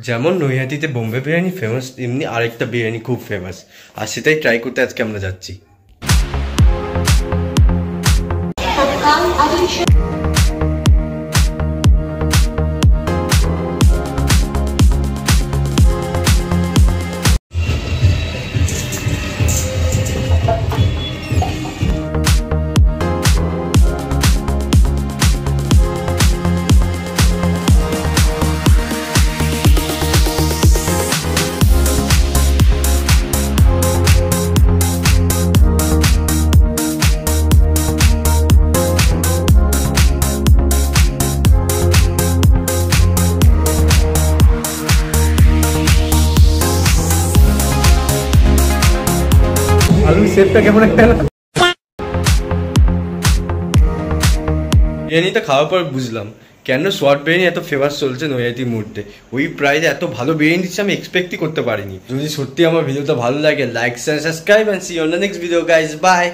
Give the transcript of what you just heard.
যেমন নৈহাটিতে বোম্বে বিরিয়ানি ফেমাস, তেমনি আরেকটা বিরিয়ানি খুব ফেমাস, আর সেটাই ট্রাই করতে আজকে আমরা যাচ্ছি। আলুর শেপটা কেমন একটা বিরিয়ানিটা খাওয়ার পর বুঝলাম কেন শর্ট বিরিয়ানি এত ফেমাস চলছে নৈহাটির মধ্যে। ওই প্রাইসে এত ভালো বিরিয়ানি দিচ্ছে আমি এক্সপেক্টই করতে পারিনি। যদি সত্যি আমার ভিডিওটা ভালো লাগে, like share subscribe and see you on the next video guys, by.